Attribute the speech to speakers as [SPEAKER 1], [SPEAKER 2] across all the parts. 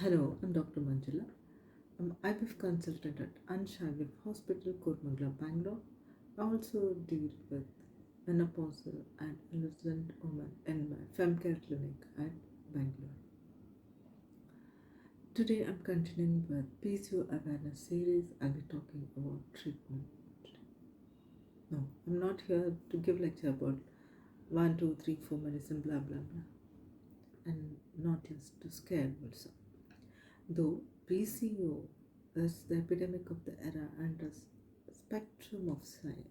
[SPEAKER 1] Hello, I'm Dr. Manjula. I'm IVF consultant at Aansh IVF Hospital, Koramangala, Bangalore. I also deal with menopausal and adolescent women in my femcare clinic at Bangalore. Today I'm continuing with PCO awareness series. I'll be talking about treatment. No, I'm not here to give lecture about 1, 2, 3, 4 medicine, blah blah blah, and not just to scare also. Though PCO is the epidemic of the era and a spectrum of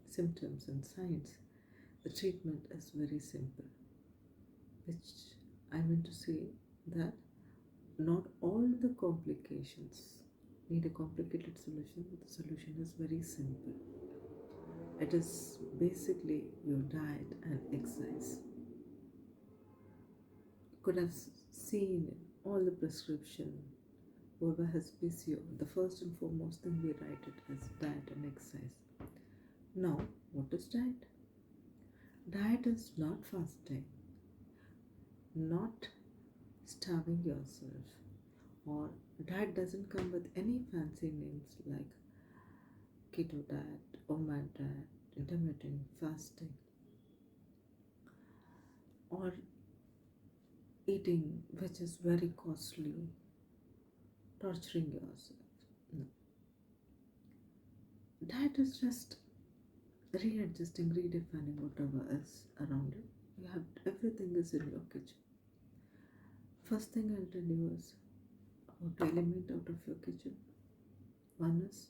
[SPEAKER 1] symptoms and signs, the treatment is very simple. Which I mean to say that not all the complications need a complicated solution, but the solution is very simple. It is basically your diet and exercise. You could have seen in all the prescription. Whoever has PCO, the first and foremost thing we write it as diet and exercise. Now, what is diet? Diet is not fasting, not starving yourself, or diet doesn't come with any fancy names like keto diet, OMAD diet, intermittent fasting, or eating which is very costly, torturing yourself. No. Diet is just readjusting, redefining whatever is around you. You have everything is in your kitchen. First thing I'll tell you is how to eliminate out of your kitchen. One is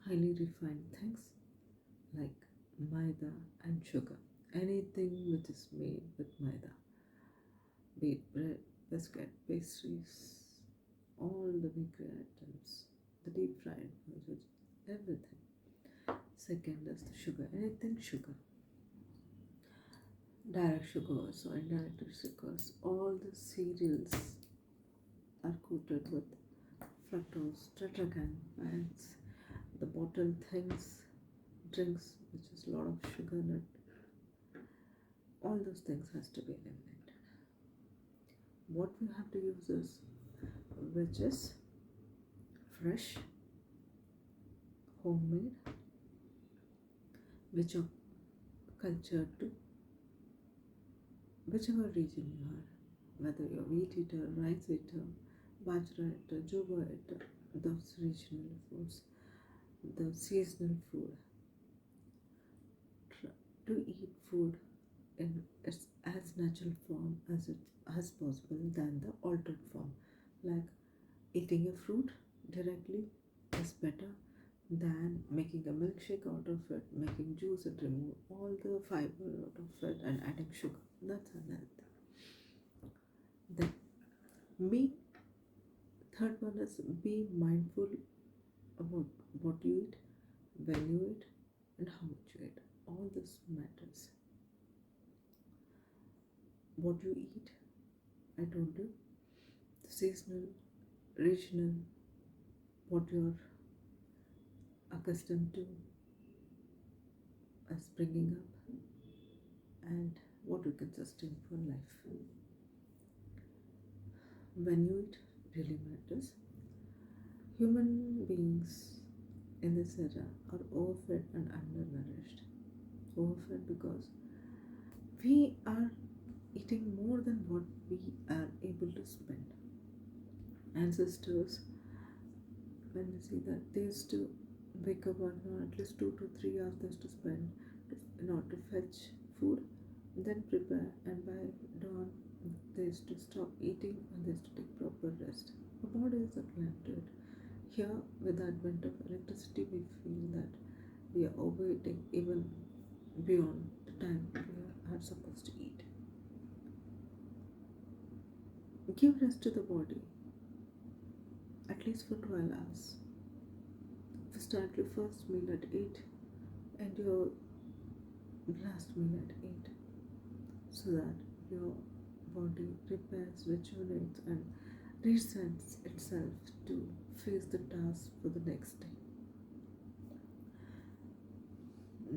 [SPEAKER 1] highly refined things like maida and sugar. Anything which is made with maida, be it bread, biscuit, pastries, all the bakery items, the deep fried foods, everything. Second is the sugar, anything sugar. Direct sugars or indirect sugars, all the cereals are coated with fructose, tetragrammates, the bottled things, drinks which is a lot of sugar in it. All those things has to be eliminated. What we have to use is which is fresh, homemade, which are cultured to whichever region you are, whether you're wheat eater, rice eater, bajra eater, jowar eater, those regional foods, the seasonal food. Try to eat food in its as natural form as possible than the altered form. Like eating a fruit directly is better than making a milkshake out of it, making juice and remove all the fiber out of it and adding sugar. That's unhealthy. Then be third one is be mindful about what you eat, when you eat, and how much you eat. All this matters. What you eat, I told you, the seasonal, regional, what you're accustomed to as bringing up, and what you can sustain for life. When you eat really matters. Human beings in this era are overfed and undernourished. Overfed because we are eating more than what we are able to spend. Ancestors, when they see that they used to wake up one hour, at least 2 to 3 hours they used to spend in order to fetch food, then prepare, and by dawn they used to stop eating and they used to take proper rest. Our body is adapted. Here, with the advent of electricity, we feel that we are overeating even beyond the time we are supposed to eat. Give rest to the body, at least for 12 hours. If you start your first meal at 8 and your last meal at 8, so that your body repairs, rejuvenates, and resets itself to face the task for the next day.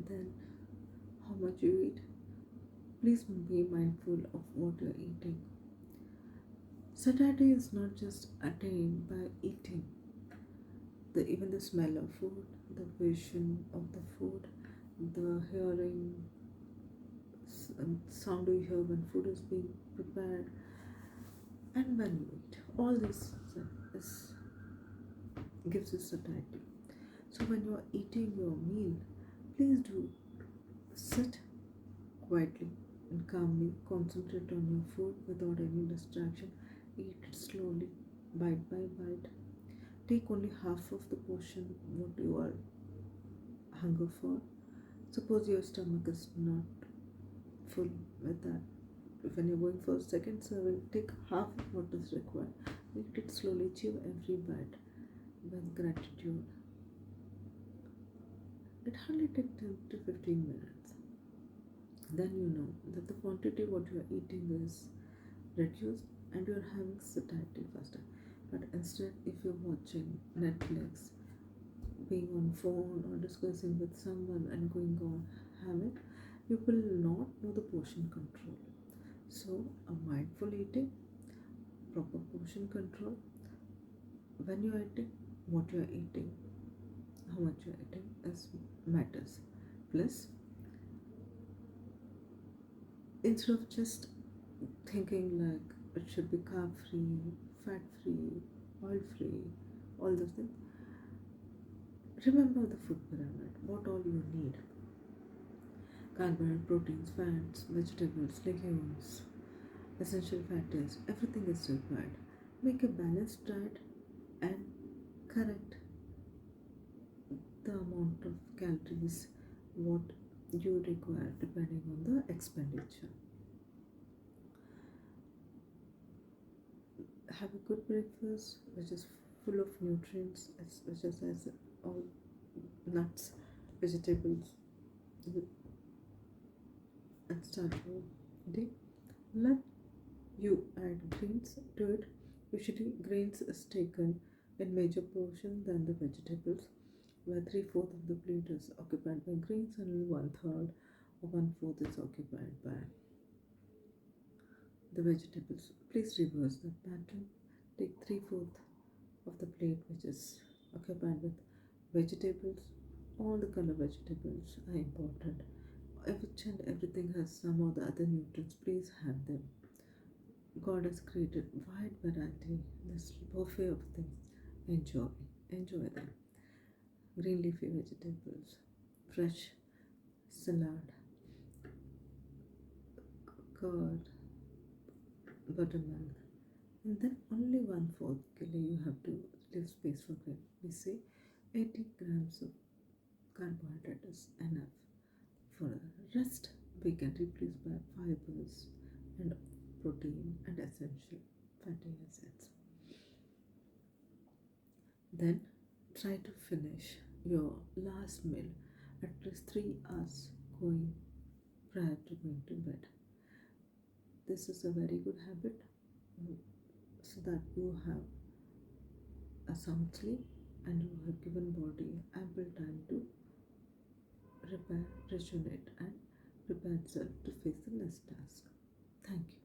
[SPEAKER 1] Then, how much you eat, please be mindful of what you're eating. Satiety is not just attained by eating. Even the smell of food, the vision of the food, the hearing, sound you hear when food is being prepared, and when you eat. All this is, gives you satiety. So when you are eating your meal, please do sit quietly and calmly, concentrate on your food without any distraction. Eat it slowly, bite by bite. Take only half of the portion what you are hunger for. Suppose your stomach is not full with that. When you're going for a second serving, take half of what is required. Eat it slowly, chew every bite with gratitude. It hardly takes 10 to 15 minutes. Then you know that the quantity what you are eating is reduced and you are having satiety faster. But instead, if you're watching Netflix, being on phone or discussing with someone and going on having, you will not know the portion control. So a mindful eating, proper portion control, when you are eating, what you are eating, how much you are eating is matters. Plus, instead of just thinking like it should be carb free, fat free, oil free, all those things, remember the food pyramid, what all you need: carbohydrates, proteins, fats, vegetables, legumes, essential fatty, everything is required. Make a balanced diet and correct the amount of calories what you require depending on the expenditure. Have a good breakfast which is full of nutrients, which is as all nuts, vegetables, and start your day. Let you add greens to it. Usually grains is taken in major portion than the vegetables, where 3/4 of the plate is occupied by grains and only 1/3 or 1/4 is occupied by the vegetables. Please reverse that pattern. Take 3/4 of the plate which is occupied with vegetables. All the color vegetables are important. Each and everything has some or the other nutrients. Please have them. God has created wide variety, this buffet of things. Enjoy them. Green leafy vegetables, fresh salad, curd, buttermilk, and then only 1/4 kilo you have to leave space for grain. We say 80 grams of carbohydrate is enough. For the rest, we can replace by fibers and protein and essential fatty acids. Then try to finish your last meal at least 3 hours going prior to going to bed. This is a very good habit so that you have a sound sleep and you have given body ample time to repair, rejuvenate and prepare itself to face the next task. Thank you.